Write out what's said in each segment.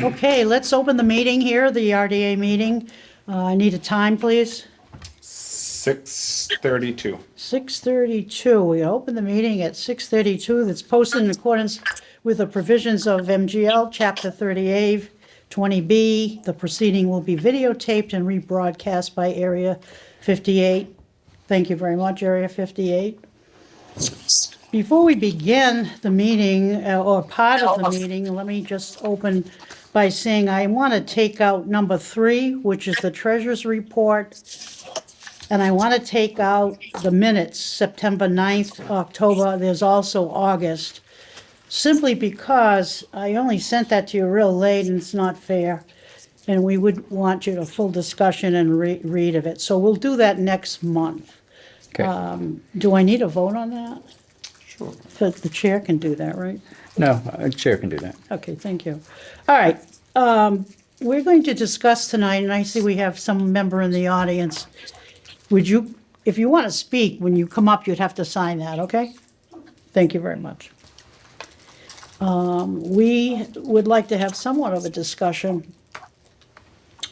Okay, let's open the meeting here, the RDA meeting. I need a time, please. 6:32. 6:32. We open the meeting at 6:32. That's posted in accordance with the provisions of MGL Chapter 38, 20B. The proceeding will be videotaped and rebroadcast by Area 58. Thank you very much, Area 58. Before we begin the meeting, or part of the meeting, let me just open by saying I want to take out number 3, which is the treasurer's report. And I want to take out the minutes, September 9th, October, there's also August, simply because I only sent that to you real late and it's not fair. And we would want you to full discussion and read of it. So we'll do that next month. Okay. Do I need a vote on that? Sure. So the chair can do that, right? No, a chair can do that. Okay, thank you. All right, we're going to discuss tonight, and I see we have some member in the audience. Would you, if you want to speak, when you come up, you'd have to sign that, okay? Thank you very much. We would like to have somewhat of a discussion,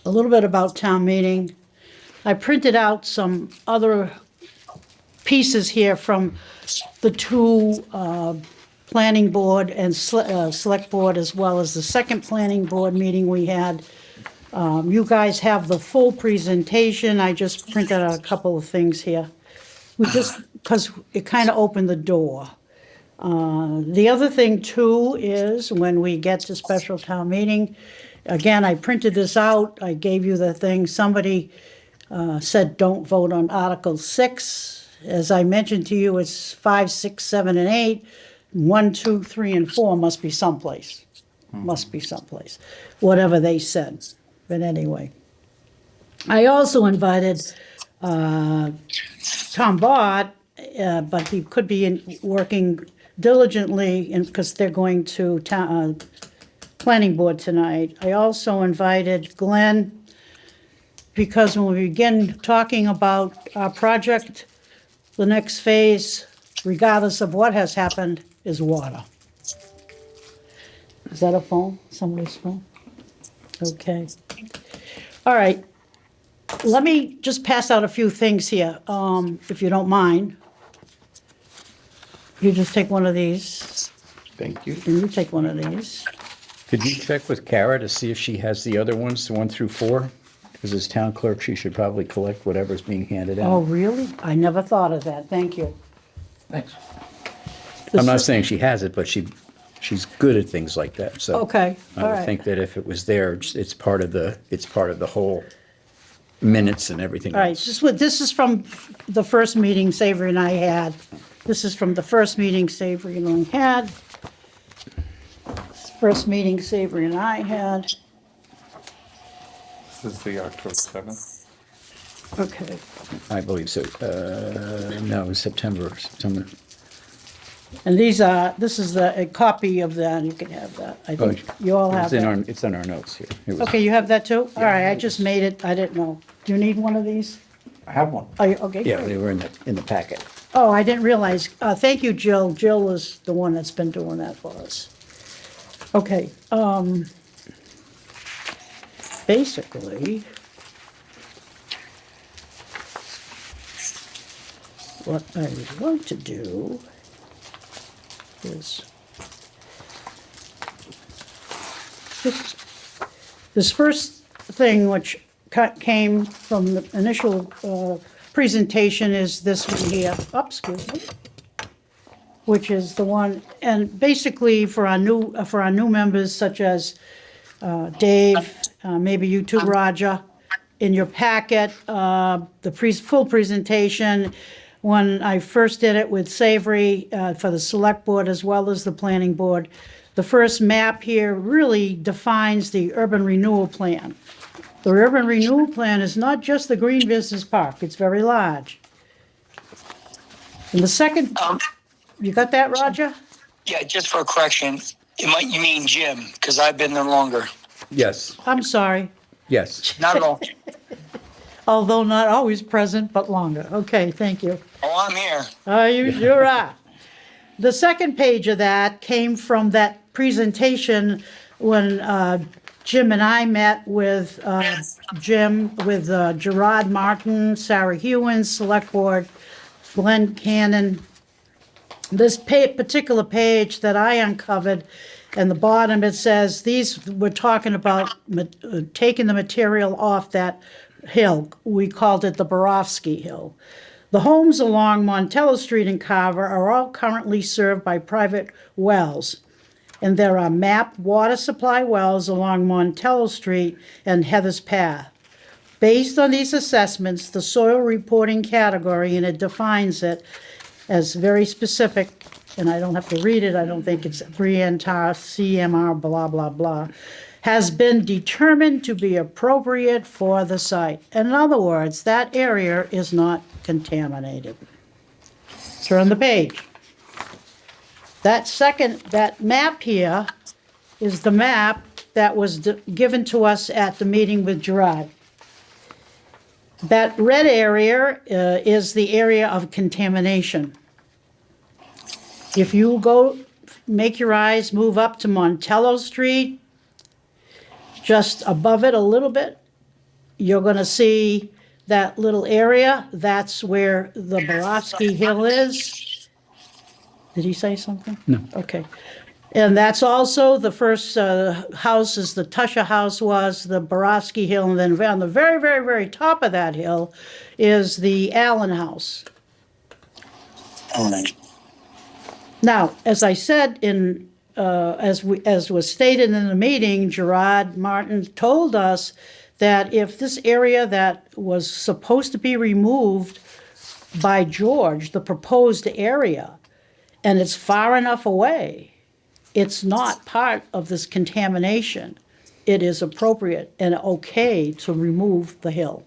a little bit about town meeting. I printed out some other pieces here from the two planning board and select board, as well as the second planning board meeting we had. You guys have the full presentation. I just printed out a couple of things here. We just, because it kind of opened the door. The other thing too is when we get to special town meeting, again, I printed this out. I gave you the thing. Somebody said don't vote on Article 6. As I mentioned to you, it's 5, 6, 7, and 8. 1, 2, 3, and 4 must be someplace. Must be someplace. Whatever they said. But anyway. I also invited Tom Bott, but he could be working diligently because they're going to planning board tonight. I also invited Glenn because when we begin talking about our project, the next phase, regardless of what has happened, is water. Is that a phone? Somebody's phone? Okay. All right. Let me just pass out a few things here, if you don't mind. You just take one of these, Thank you. and you take one of these. Could you check with Kara to see if she has the other ones, 1 through 4? Because as town clerk, she should probably collect whatever's being handed Oh, out. really? I never thought of that. Thank you. Thanks. I'm not saying she has it, but she's good at things like that, so. Okay, I all would right. think that if it was there, it's part of the whole minutes and everything All right, else. this is from the first meeting Savory and I had. This is from the first meeting Savory and I had. First meeting Savory and I had. This is the October 7th. Okay. I believe so. No, it was September. And this is a copy of that. You can have that. I think you all have that. It's in our notes here. It was- Okay, you have that too? All right, I just made it. I didn't know. Do you need one of these? I have one. Oh, okay. Yeah, great. they were in the packet. Oh, I didn't realize. Thank you, Jill. Jill is the one that's been doing that for us. Okay, basically, what I would like to do is this first thing, which came from the initial presentation, is this one here. Oh, excuse me. Which is the one, and basically for our new members such as Dave, maybe you too, Roger, in your packet, the full presentation, when I first did it with Savory for the select board as well as the planning board, the first map here really defines the urban renewal plan. The urban renewal plan is not just the Green Business Park, it's very large. And the second, you got that, Roger? Yeah, just for a correction, you mean Jim, because I've been there longer. Yes, I'm sorry. yes. Not at all. Although not always present, but longer. Okay, thank you. Oh, I'm here. You're right. The second page of that came from that presentation when Jim and I met with Gerard Martin, Sarah Hewins, Select Board, Glenn Cannon. This particular page that I uncovered, and the bottom it says, we're talking about taking the material off that hill. We called it the Borofsky Hill. The homes along Montello Street in Carver are all currently served by private wells, and there are mapped water supply wells along Montello Street and Heather's Path. Based on these assessments, the soil reporting category, and it defines it as very specific, and I don't have to read it, I don't think it's Briantar, CMR, blah, blah, blah, has been determined to be appropriate for the site. In other words, that area is not contaminated. Turn the page. That map here is the map that was given to us at the meeting with Gerard. That red area is the area of contamination. If you go, make your eyes move up to Montello Street, just above it a little bit, you're gonna see that little area. That's where the Borofsky Hill is. Did he say something? No. Okay. And that's also the first house is the Tusha house was, the Borofsky Hill, and then on the very, very, very top of that hill is the Allen house. All right. Now, as I said as was stated in the meeting, Gerard Martin told us that if this area that was supposed to be removed by George, the proposed area, and it's far enough away, it's not part of this contamination. It is appropriate and okay to remove the hill.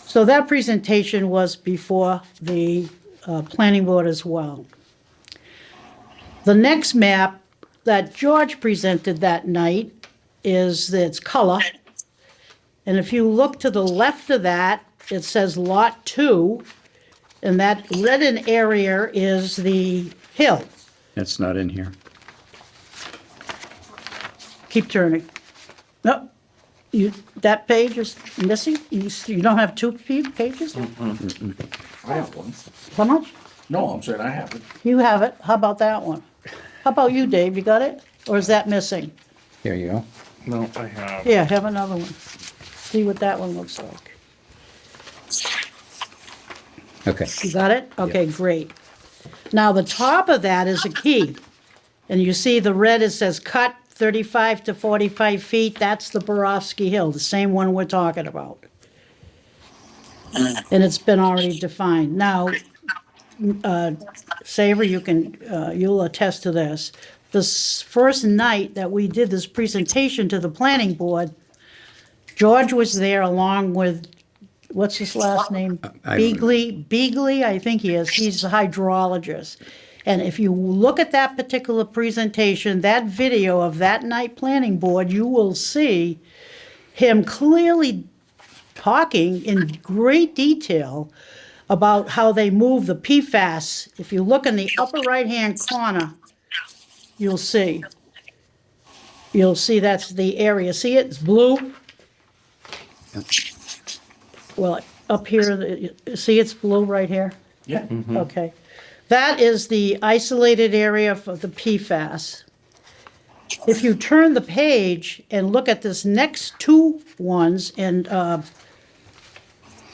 So that presentation was before the planning board as well. The next map that George presented that night is its color. And if you look to the left of that, it says Lot 2, and that redden area is the hill. It's not in here. Keep turning. No, that page is missing? You don't have two pages? I have one. How much? No, I'm saying I have it. You have it. How about that one? How about you, Dave? You got it? Or is that missing? Here you go. No, I have. Here, have another one. See what that one looks like. Okay. You got it? Okay, great. Now, the top of that is a key. And you see the red, it says cut 35 to 45 feet. That's the Borofsky Hill, the same one we're talking about. And it's been already defined. Now, Saver, you'll attest to this. This first night that we did this presentation to the planning board, George was there along with, what's his last name? Beagley, I think he is. He's a hydrologist. And if you look at that particular presentation, that video of that night planning board, you will see him clearly talking in great detail about how they move the PFAS. If you look in the upper right-hand corner, you'll see. You'll see that's the area. See it? It's blue. Well, up here, see it's blue right here? Yeah. Okay. That is the isolated area for the PFAS. If you turn the page and look at this next two ones, and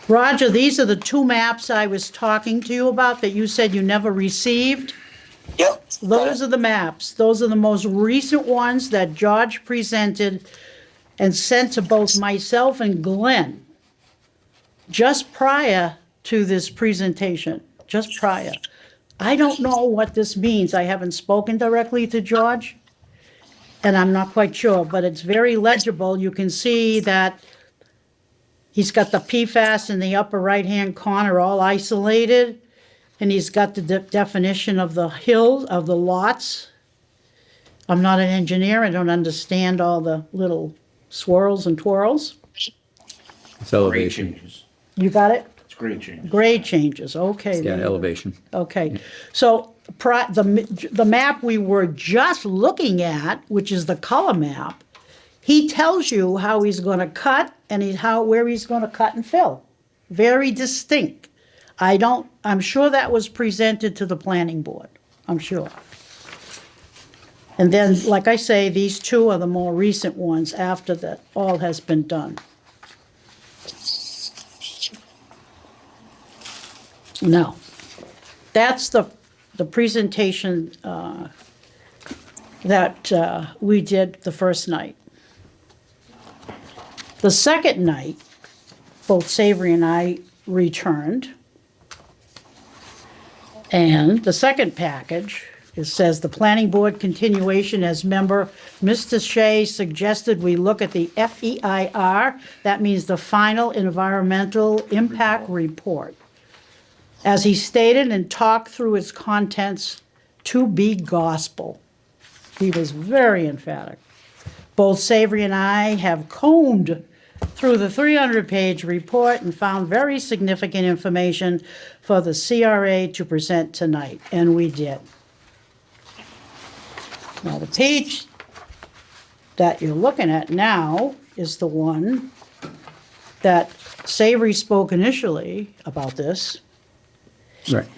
Roger, these are the two maps I was talking to you about that you said you never received. Yep. Those are the maps. Those are the most recent ones that George presented and sent to both myself and Glenn just prior to this presentation, just prior. I don't know what this means. I haven't spoken directly to George, and I'm not quite sure, but it's very legible. You can see that he's got the PFAS in the upper right-hand corner all isolated, and he's got the definition of the hills, of the lots. I'm not an engineer. I don't understand all the little swirls and twirls. It's Grade elevation. changes. You got it? It's grade changes. Grade changes, okay. Yeah, there you go. elevation. Okay, so the map we were just looking at, which is the color map, he tells you how he's going to cut and where he's going to cut and fill. Very distinct. I'm sure that was presented to the planning board. I'm sure. And then, like I say, these two are the more recent ones after that all has been done. Now, that's the presentation that we did the first night. The second night, both Savory and I returned. And the second package, it says the planning board continuation as member, Mr. Shea suggested we look at the FEIR, that means the final environmental impact report. As he stated and talked through its contents to be gospel. He was very emphatic. Both Savory and I have combed through the 300-page report and found very significant information for the CRA to present tonight, and we did. Now, the page that you're looking at now is the one that Savory spoke initially about this. Right.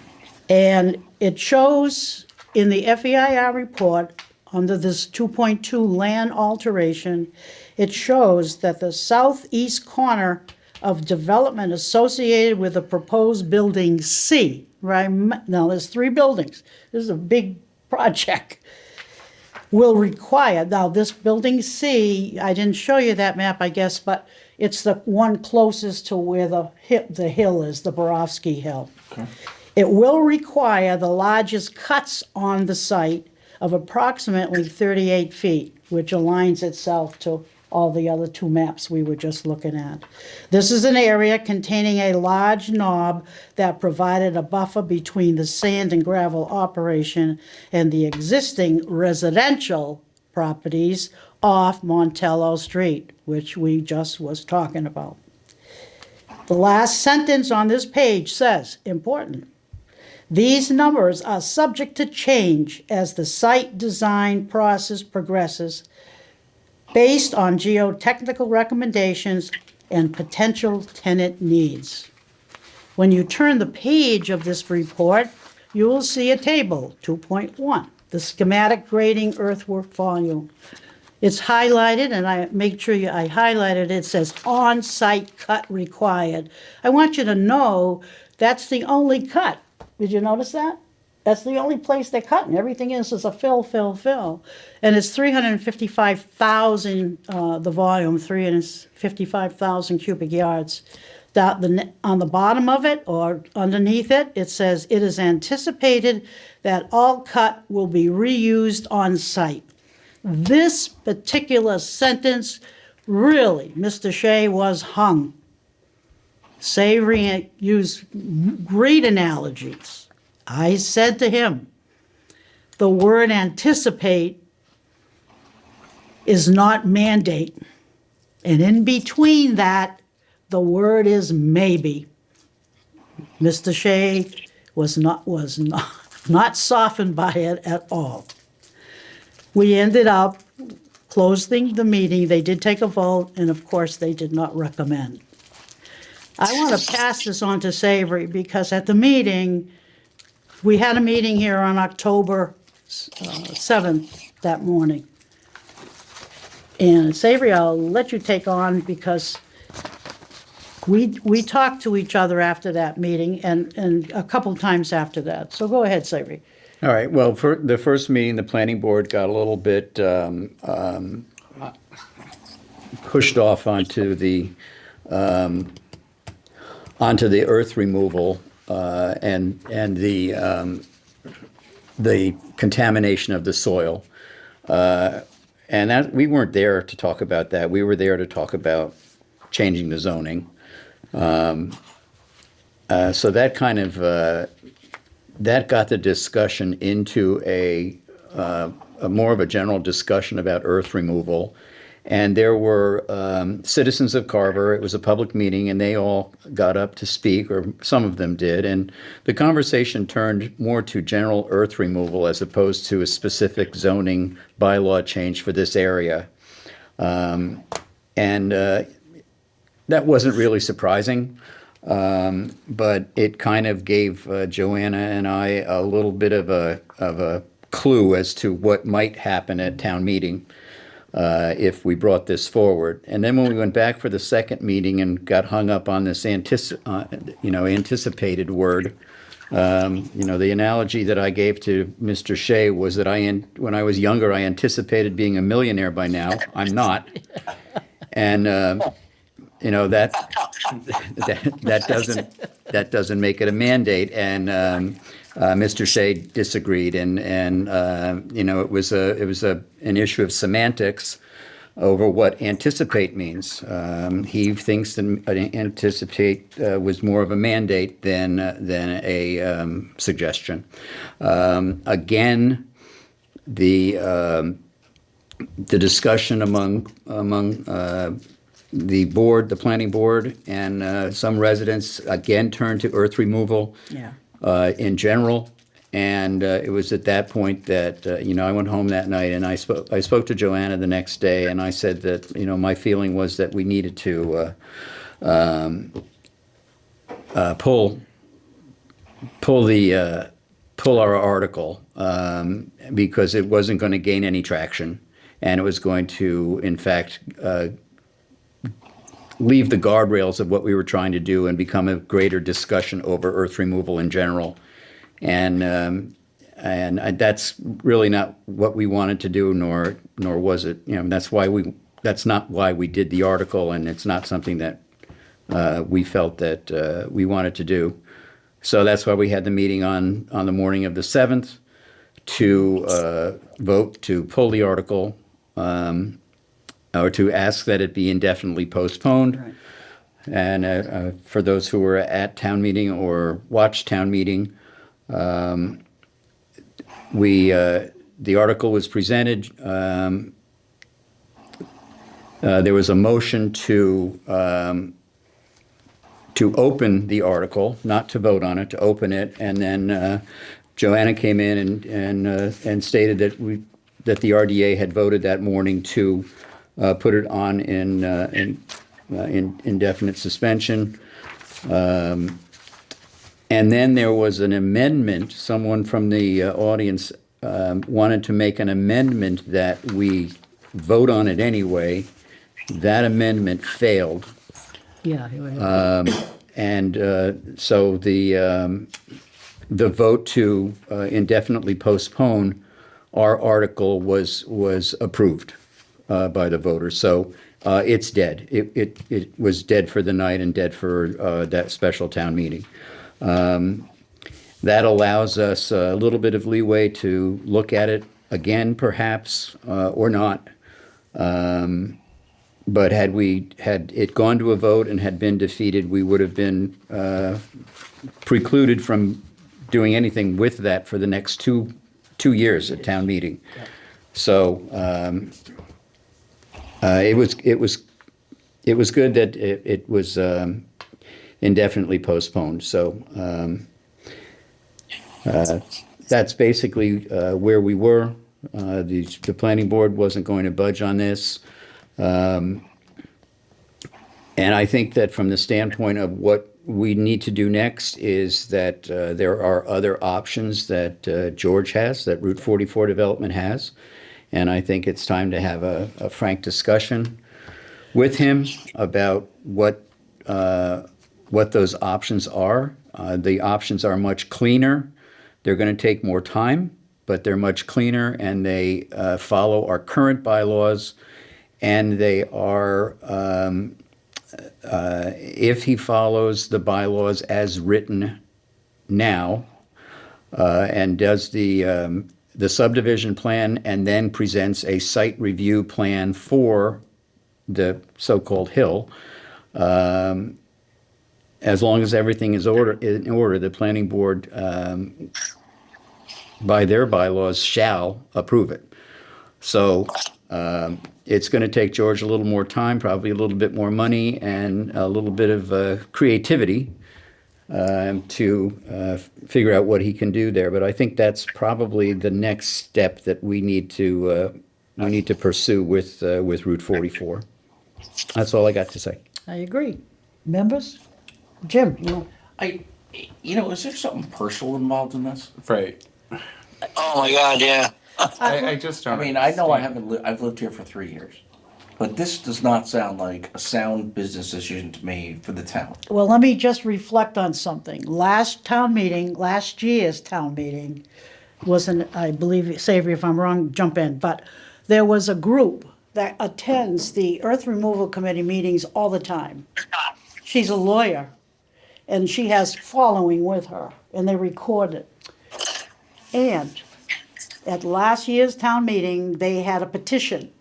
And it shows in the FEIR report, under this 2.2 land alteration, it shows that the southeast corner of development associated with the proposed building C, right? Now, there's 3 buildings. This is a big project. Will require, now this building C, I didn't show you that map, I guess, but it's the one closest to where the hill is, the Borofsky Hill. Okay. It will require the largest cuts on the site of approximately 38 feet, which aligns itself to all the other 2 maps we were just looking at. This is an area containing a large knob that provided a buffer between the sand and gravel operation and the existing residential properties off Montello Street, which we just was talking about. The last sentence on this page says, important, these numbers are subject to change as the site design process progresses based on geotechnical recommendations and potential tenant needs. When you turn the page of this report, you will see a table, 2.1, the schematic grading earthwork volume. It's highlighted, and I make sure I highlighted it says on-site cut required. I want you to know that's the only cut. Did you notice that? That's the only place they're cutting. Everything else is a fill. And it's 355,000, the volume, 355,000 cubic yards. On the bottom of it or underneath it, it says, it is anticipated that all cut will be reused on site. This particular sentence, really, Mr. Shea was hung. Savory used great analogies. I said to him, the word anticipate is not mandate. And in between that, the word is maybe. Mr. Shea was not softened by it at all. We ended up closing the meeting. They did take a vote, and of course, they did not recommend. I want to pass this on to Savory because at the meeting, we had a meeting here on October 7th that morning. And Savory, I'll let you take on because we talked to each other after that meeting and a couple times after that. So go ahead, Savory. All right, well, for the first meeting, the planning board got a little bit pushed off onto the earth removal and the contamination of the soil. And that we weren't there to talk about that. We were there to talk about changing the zoning. So that kind of that got the discussion into a more of a general discussion about earth removal And there were citizens of Carver. It was a public meeting, and they all got up to speak, or some of them did. And the conversation turned more to general earth removal as opposed to a specific zoning bylaw change for this area. And that wasn't really surprising, but it kind of gave Joanna and I a little bit of a clue as to what might happen at town meeting if we brought this forward. And then when we went back for the second meeting and got hung up on this anticipated word, the analogy that I gave to Mr. Shea was that when I was younger, I anticipated being a millionaire by now. I'm not. And, that doesn't make it a mandate. And Mr. Shea disagreed. And it was an issue of semantics over what anticipate means. He thinks that anticipate was more of a mandate than a suggestion. Again, the discussion among the board, the planning board, and some residents again turned to earth removal in general. And it was at that point that, I went home that night and I spoke to Joanna the next day, and I said that, my feeling was that we needed to pull our article because it wasn't going to gain any traction, and it was going to, in fact, leave the guardrails of what we were trying to do and become a greater discussion over earth removal in general. And that's really not what we wanted to do, nor was it. That's not why we did the article, and it's not something that we felt that we wanted to do. So that's why we had the meeting on the morning of the 7th to vote to pull the article, or to ask that it be indefinitely postponed. Right. And for those who were at town meeting or watched town meeting, the article was presented. There was a motion to open the article, not to vote on it, to open it, and then Joanna came in and stated that the RDA had voted that morning to put it on in indefinite suspension. And then there was an amendment. Someone from the audience wanted to make an amendment that we vote on it anyway. That amendment failed. Yeah. So the vote to indefinitely postpone our article was approved by the voters. So it's dead. It was dead for the night and dead for that special town meeting. That allows us a little bit of leeway to look at it again, perhaps, or not. But had it gone to a vote and had been defeated, we would have been precluded from doing anything with that for the next two years at town meeting. So it was good that it was indefinitely postponed. So that's basically where we were. The planning board wasn't going to budge on this. And I think that from the standpoint of what we need to do next is that there are other options that George has, that Route 44 development has. And I think it's time to have a frank discussion with him about what those options are. The options are much cleaner. They're going to take more time, but they're much cleaner, and they follow our current bylaws, and they are, if he follows the bylaws as written now, and does the subdivision plan and then presents a site review plan for the so-called hill, as long as everything is in order, the planning board, by their bylaws, shall approve it. So It's going to take George a little more time, probably a little bit more money, and a little bit of creativity to figure out what he can do there. But I think that's probably the next step that we need to pursue with Route 44. That's all I got to say. I agree. Members? Jim, Is there something personal involved in this? Right. Oh my God, yeah. I just don't. I mean, I know I haven't I've lived here for 3 years, but this does not sound like a sound business decision to me for the town. well, let me just reflect on something. Last year's town meeting was I believe, Savory, if I'm wrong, jump in, but there was a group that attends the Earth Removal Committee meetings all the time. She's a lawyer, and she has following with her, and they record it. And at last year's town meeting, they had a petition,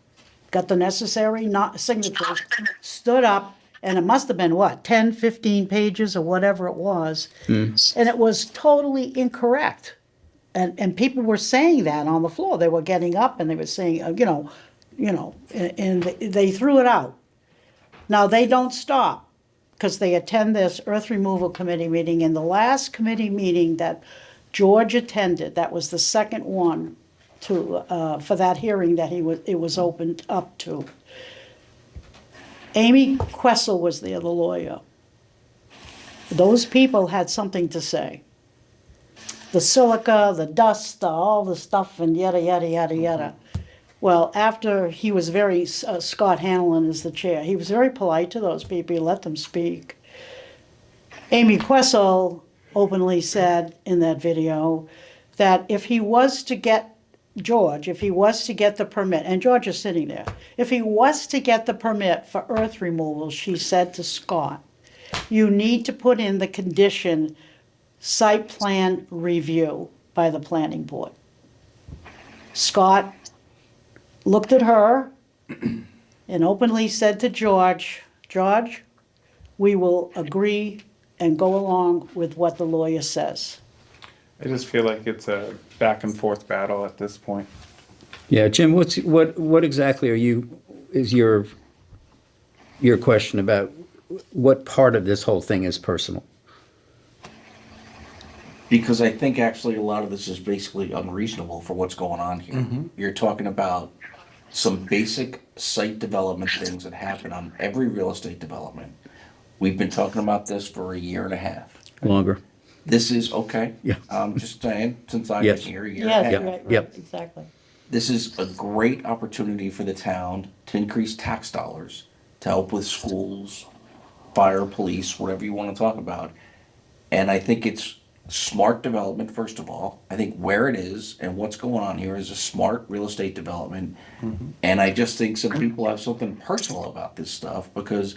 got the necessary signatures, stood up, and it must have been, 10, 15 pages or whatever it was. And it was totally incorrect. And people were saying that on the floor. They were getting up and they were saying, and they threw it out. Now, they don't stop, because they attend this Earth Removal Committee meeting. And the last committee meeting that George attended, that was the second one for that hearing that it was opened up to. Amy Questle was there, the lawyer. Those people had something to say. The silica, the dust, all the stuff, and yada, yada, yada, yada. Well, after he was Scott Hanlon is the chair, he was very polite to those people, he let them speak. Amy Questle openly said in that video that if he was to get the permit, and George is sitting there, if he was to get the permit for earth removal, she said to Scott, you need to put in the condition site plan review by the planning board. Scott looked at her and openly said to George, we will agree and go along with what the lawyer says. I just feel like it's a back and forth battle at this point. Yeah, Jim, what exactly is your question about what part of this whole thing is personal? Because I think actually a lot of this is basically unreasonable for what's going on here. You're talking about some basic site development things that happen on every real estate development. We've been talking about this for a year and a half. Longer. This is okay. Yeah. I'm just saying, since I've Yes. been here a year Yes, and a half. right, Yep. exactly. This is a great opportunity for the town to increase tax dollars to help with schools, fire, police, whatever you want to talk about. And I think it's smart development, first of all. I think where it is and what's going on here is a smart real estate development. And I just think some people have something personal about this stuff, because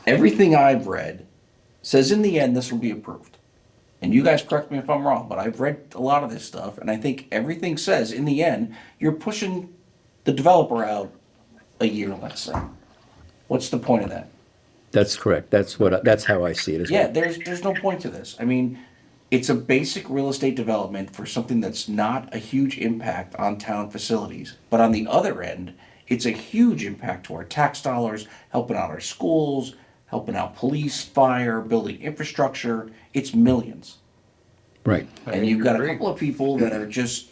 everything I've read says in the end this will be approved. And you guys correct me if I'm wrong, but I've read a lot of this stuff, and I think everything says in the end you're pushing the developer out a year, let's say. What's the point of that? That's correct. That's how I see it as Yeah, well. there's no point to this. I mean, it's a basic real estate development for something that's not a huge impact on town facilities. But on the other end, it's a huge impact to our tax dollars, helping out our schools, helping out police, fire, building infrastructure. It's millions. Right. And you've got a couple of people that are just,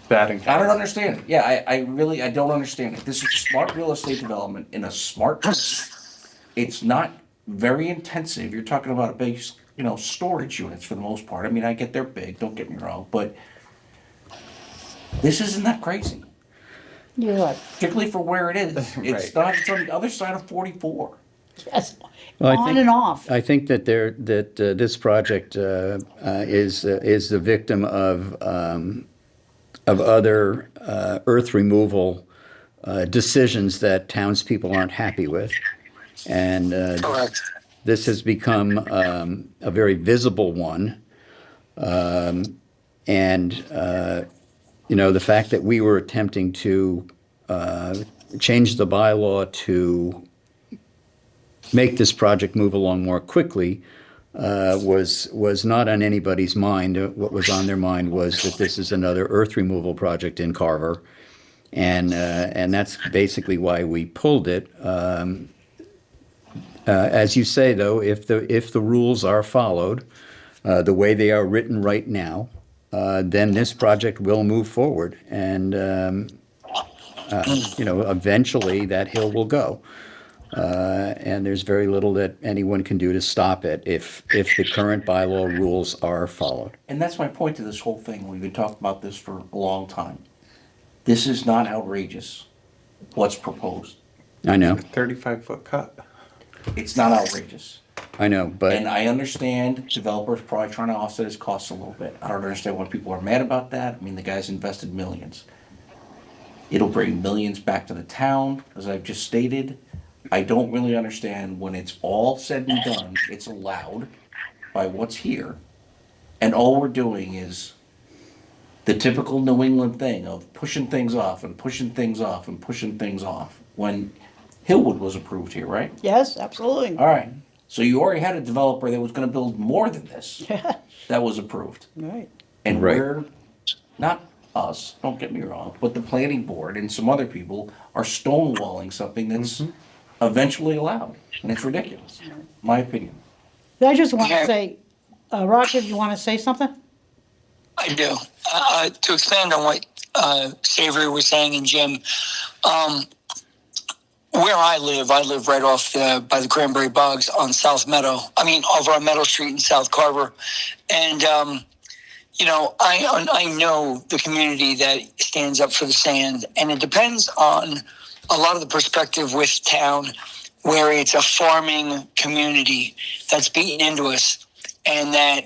Batting. I don't understand it. Yeah, I really don't understand it. This is smart real estate development in a smart place. It's not very intensive. You're talking about a base, storage units for the most part. I mean, I get they're big, don't get me wrong, but this isn't that crazy. You're right. Particularly for where it is. It's Right. not, it's on the other side of 44. Yes. Well, On and off. I think that this project is the victim of other earth removal decisions that townspeople aren't happy with, and Correct. this has become a very visible one. The fact that we were attempting to change the bylaw to make this project move along more quickly was not on anybody's mind. What was on their mind was that this is another earth removal project in Carver, And that's basically why we pulled it. As you say, though, if the rules are followed the way they are written right now, then this project will move forward, and eventually that hill will go. And there's very little that anyone can do to stop it if the current bylaw rules are followed. And that's my point to this whole thing. We've been talking about this for a long time. This is not outrageous, what's proposed. I know, 35-foot cut. It's not outrageous. I know, but And I understand developers probably trying to offset his costs a little bit. I don't understand why people are mad about that. I mean, the guy's invested millions. It'll bring millions back to the town, as I've just stated. I don't really understand when it's all said and done, it's allowed by what's here. And all we're doing is the typical New England thing of pushing things off and pushing things off and pushing things off. When Hillwood was approved here, right? Yes, absolutely. All right. So you already had a developer that was going to build more than this that was approved. Right. And Right. we're, not us, don't get me wrong, but the planning board and some other people are stonewalling something that's eventually allowed. And it's ridiculous, my opinion. I just want to Yeah. say, Roger, do you want to say something? I do. To expand on what Savory was saying and Jim, where I live right off by the Cranberry Bogs on South Meadow. I mean, over on Meadow Street in South Carver. And, I know the community that stands up for the sand. And it depends on a lot of the perspective with town, where it's a farming community that's beaten into us. And that,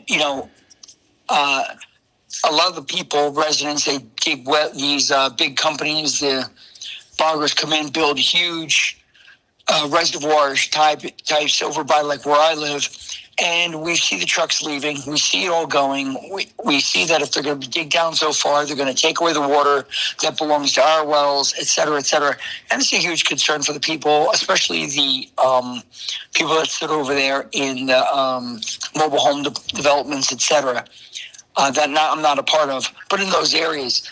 a lot of the people, residents, they dig these big companies, the boggers come in, build huge reservoirs types over by like where I live, and we see the trucks leaving. We see it all going. We see that if they're going to dig down so far, they're going to take away the water that belongs to our wells, et cetera, et cetera. And it's a huge concern for the people, especially the people that sit over there in the mobile home developments, et cetera. I'm not a part of, but in those areas.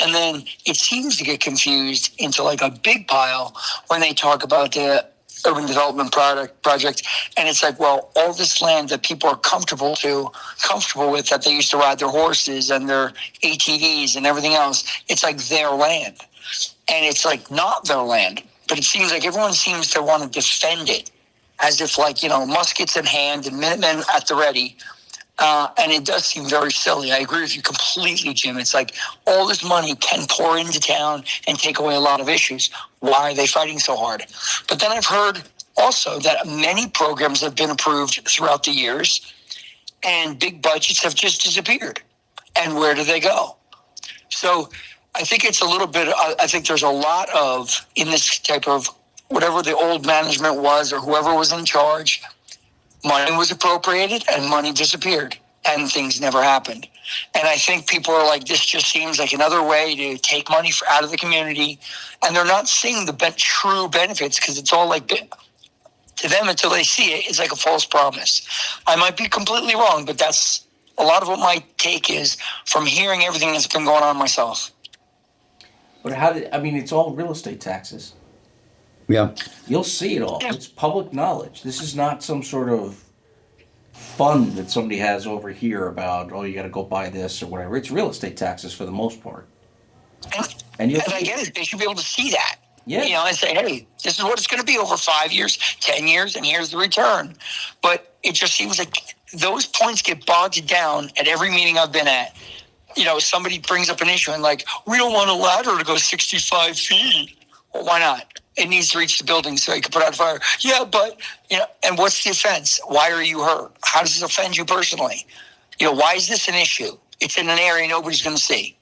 And then it seems to get confused into like a big pile when they talk about the urban development project. And it's like, well, all this land that people are comfortable with, that they used to ride their horses and their ATVs and everything else, it's like their land. And it's like not their land. But it seems like everyone seems to want to defend it as if like, muskets in hand and Minutemen at the ready. And it does seem very silly. I agree with you completely, Jim. It's like all this money can pour into town and take away a lot of issues. Why are they fighting so hard? But then I've heard also that many programs have been approved throughout the years and big budgets have just disappeared. And where do they go? So I think it's a little bit, I think there's a lot of, in this type of whatever the old management was or whoever was in charge, money was appropriated and money disappeared and things never happened. And I think people are like, this just seems like another way to take money out of the community. And they're not seeing the true benefits because it's all like, to them until they see it, it's like a false promise. I might be completely wrong, but that's a lot of what my take is from hearing everything that's been going on myself. But it's all real estate taxes. yeah, You'll see it all. It's public knowledge. This is not some sort of fund that somebody has over here about, oh, you got to go buy this or whatever. It's real estate taxes for the most part. And I get it. They should be able to see that. Yeah. And say, hey, this is what it's going to be over 5 years, 10 years, and here's the return. But it just seems like those points get bogged down at every meeting I've been at. Somebody brings up an issue and like, we don't want a ladder to go 65 feet. Well, why not? It needs to reach the building so you can put out a fire. Yeah, but, and what's the offense? Why are you hurt? How does this offend you personally? Why is this an issue? It's in an area nobody's going to see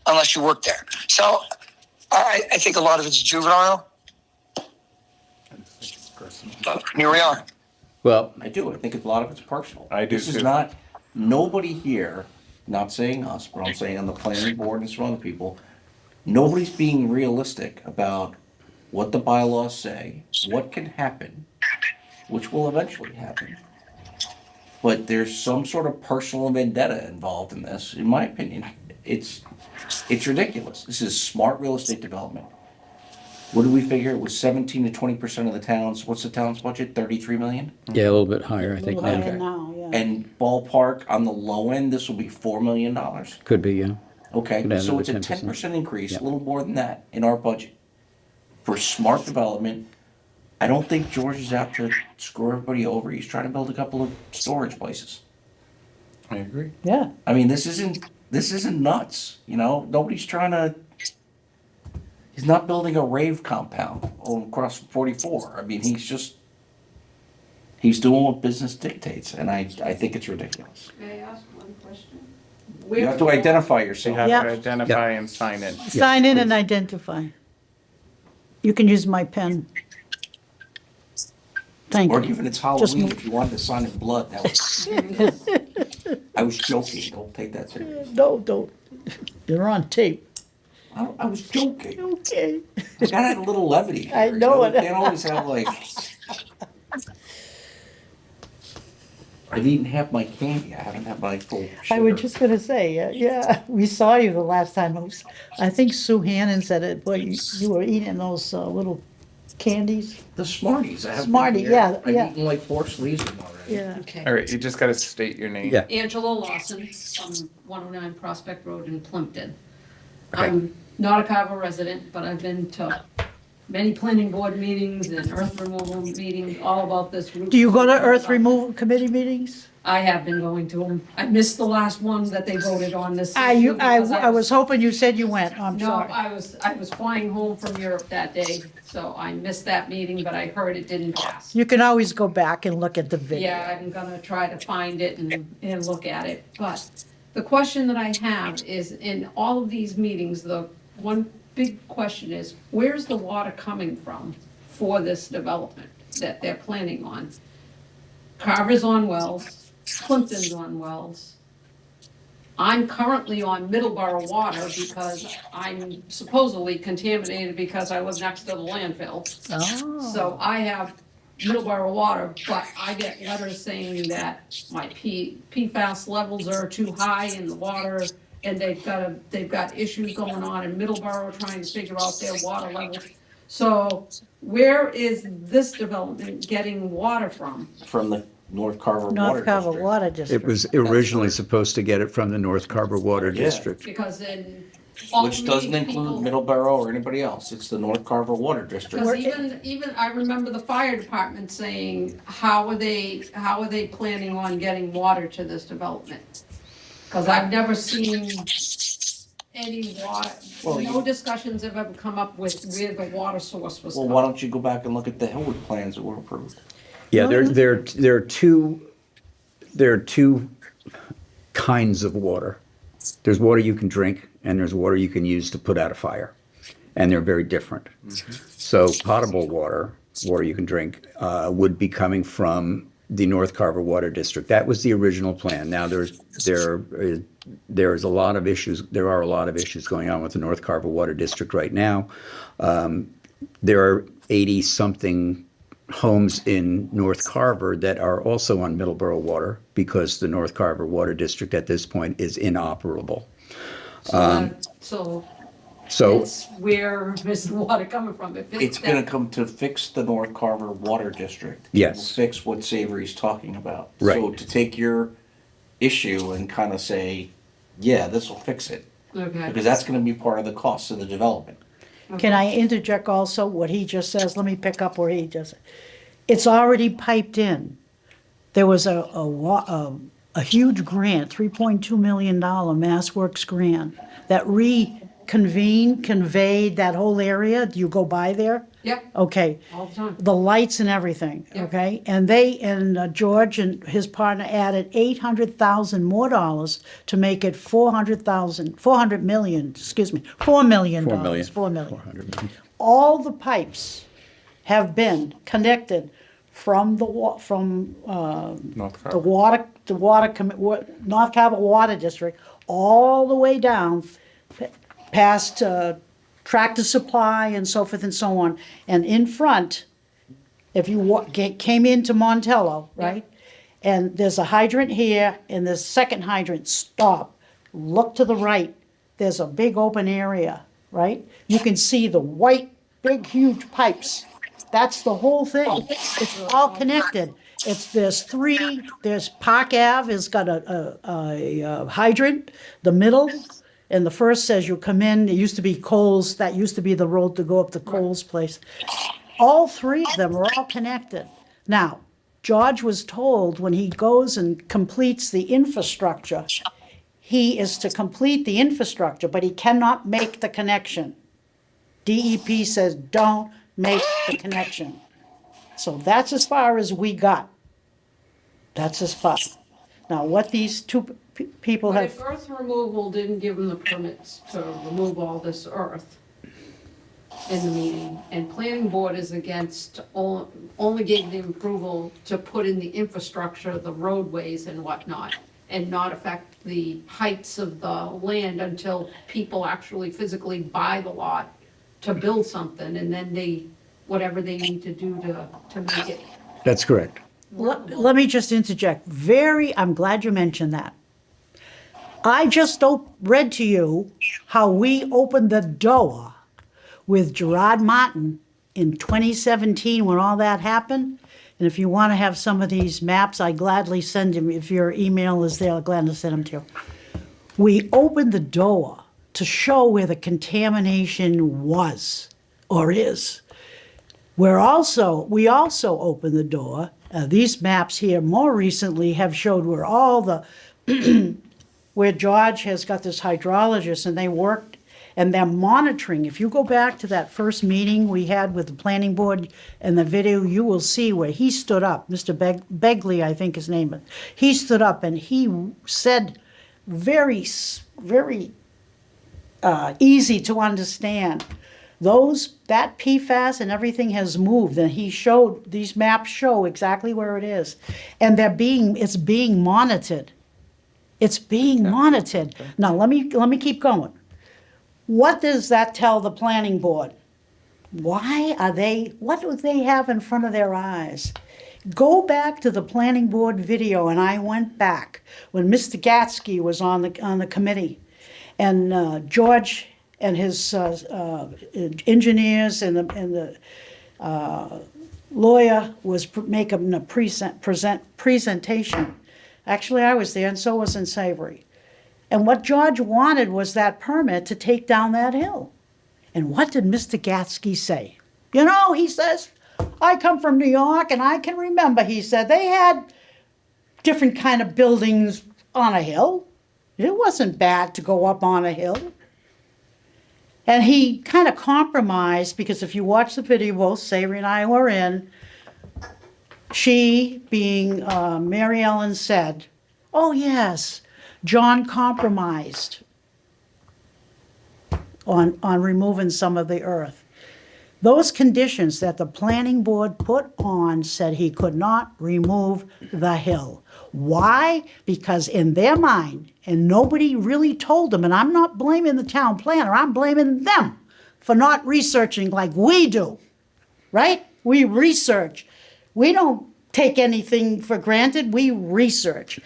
unless you work there. So I think a lot of it's juvenile. But here we are. well, I do. I think a lot of it's personal. I do This too. is not, nobody here, not saying us, but I'm saying on the planning board and some other people, nobody's being realistic about what the bylaws say, what can happen, which will eventually happen. but there's some sort of personal vendetta involved in this, in my opinion. It's ridiculous. This is smart real estate development. What did we figure? It was 17 to 20% of the towns. What's the town's budget? 33 million? Yeah, a little bit higher, I A think. little now. higher now, yeah. And ballpark on the low end, this will be $4 million. Could be, yeah. Okay, Could add so it's a another 10% increase, Yep. a little more than that in our budget. For smart development, I don't think George is out to screw everybody over. He's trying to build a couple of storage places. I agree. Yeah, I mean, this isn't nuts, you know? Nobody's trying to, he's not building a rave compound across 44. I mean, he's doing what business dictates, and I think it's ridiculous. May I ask one question? You have to identify So you yourself. have Yeah. to identify and sign in. sign in and identify. You can use my pen. Thank Or you. given it's Just Halloween, move. if you wanted to sign in blood, that was. I was joking. Don't take that serious. No, don't. You're on tape. I was joking. Okay. I gotta have a little levity. Here, I know it. You can't always have like. I've eaten half my candy. I haven't had my full sugar. I was just gonna say, yeah, we saw you the last time. I think Sue Hannon said it, boy, you were eating those little candies. The Smarties. I haven't Smartie, been here. yeah, I've yeah. eaten like 4 sleeves of them already. Yeah. Okay. All right, you just got to state your name. Yeah. Angela Lawson from 109 Prospect Road in Plimpton. Okay. I'm not a Carver resident, but I've been to many planning board meetings and earth removal meetings, all about this route. Do you go to earth removal committee meetings? I have been going to them. I missed the last one that they voted on this. I issue because was hoping you said you went, I'm No, sorry. I was flying home from Europe that day, so I missed that meeting, but I heard it didn't pass. You can always go back and look at the video. Yeah, I'm gonna try to find it and look at it, but the question that I have is, in all of these meetings, the one big question is, where's the water coming from for this development that they're planning on? Carver's on wells, Plimpton's on wells. I'm currently on Middleborough water because I'm supposedly contaminated because I live next to the landfill. Oh, So I have Middleborough water, but I get letters saying that my PFAS levels are too high in the water, and they've got issues going on in Middleborough trying to figure out their water levels. So where is this development getting water from? From the North Carver Water North Carver District. Water It District. was originally supposed to get it from the North Carver Water Yeah. District. Because in all Which doesn't meetings, include people- Middleborough or anybody else. It's the North Carver Water District. Because even I remember the fire department saying, how are they planning on getting water to this development? Because I've never seen any water, Well, no you- discussions have ever come up with where the water source was Well, coming. why don't you go back and look at the Hillwood plans that were approved? Yeah, there are two kinds of water. There's water you can drink, and there's water you can use to put out a fire, and they're very different. So potable water you can drink, would be coming from the North Carver Water District. That was the original plan. Now there are a lot of issues going on with the North Carver Water District right now. There are 80-something homes in North Carver that are also on Middleborough water because the North Carver Water District at this point is inoperable. So So, it's where is the water coming from? If It's gonna come to fix the North Carver Water District. Yes. Will fix what Savory's talking about. Right. So to take your issue and kind of say, yeah, this will fix it. Okay, Because that's gonna be part of the cost of the development. Can I interject also what he just says? Let me pick up where he just, it's already piped in. There was a huge grant, $3.2 million MassWorks grant that conveyed that whole area. Do you go by there? yep, Okay. all the time. The lights and everything, Yeah. okay? And George and his partner added $800,000 more dollars to make it $400 million, $4 million. $4 million. $4 million. 400 million. All the pipes have been connected from the North Carver. North Carver Water District, all the way down past Tractor Supply and so forth and so on. And in front, if you came into Montello, right? And there's a hydrant here, and there's second hydrant, stop. Look to the right, there's a big open area, right? You can see the white, big, huge pipes. That's the whole thing. It's all connected. There's Park Ave has got a hydrant, the middle, and the first says you come in, it used to be Coles, that used to be the road to go up to Coles Place. All three of them are all connected. Now, George was told when he goes and completes the infrastructure, he is to complete the infrastructure, but he cannot make the connection. DEP says, don't make the connection. So that's as far as we got. That's as far. Now, what these two people But have, if earth removal didn't give them the permits to remove all this earth in the meeting, and planning board is against, only gave them approval to put in the infrastructure, the roadways and whatnot, and not affect the heights of the land until people actually physically buy the lot to build something, and then they, whatever they need to do to make it. That's correct. let me just interject. I'm glad you mentioned that. I just read to you how we opened the door with Gerard Martin in 2017 when all that happened. And if you want to have some of these maps, I gladly send them. If your email is there, I'll gladly send them to you. We opened the door to show where the contamination was or is. We also opened the door. These maps here more recently have showed where all the where George has got this hydrologist and they worked and they're monitoring. If you go back to that first meeting we had with the planning board and the video, you will see where he stood up, Mr. Begley, I think his name is. He stood up and he said very easy to understand. That PFAS and everything has moved, and these maps show exactly where it is. And it's being monitored. It's being monitored. Now, let me keep going. What does that tell the planning board? What do they have in front of their eyes? Go back to the planning board video, and I went back when Mr. Gatsky was on the committee, and George and his engineers and the lawyer was making a presentation. Actually, I was there, and so was in Savory. And what George wanted was that permit to take down that hill. And what did Mr. Gatsky say? You know, he says, I come from New York, and I can remember, he said, they had different kind of buildings on a hill. It wasn't bad to go up on a hill. And he kind of compromised, because if you watch the video, both Savory and I were in, she, being Mary Ellen, said, oh yes, John compromised on removing some of the earth. Those conditions that the planning board put on said he could not remove the hill. Why? Because in their mind, and nobody really told them, and I'm not blaming the town planner, I'm blaming them for not researching like we do, right? We research. We don't take anything for granted, we research.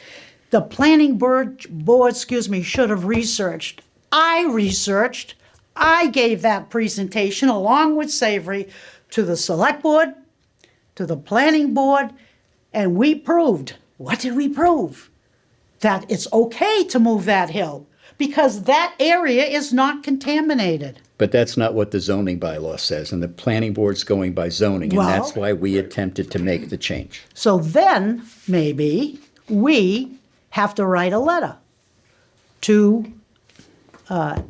The planning board, should have researched. I researched. I gave that presentation along with Savory to the select board, to the planning board, and we proved. What did we prove? That it's okay to move that hill because that area is not contaminated. But that's not what the zoning bylaw says, and the planning board's going by zoning, and that's why we attempted to make the change. So then, maybe, we have to write a letter to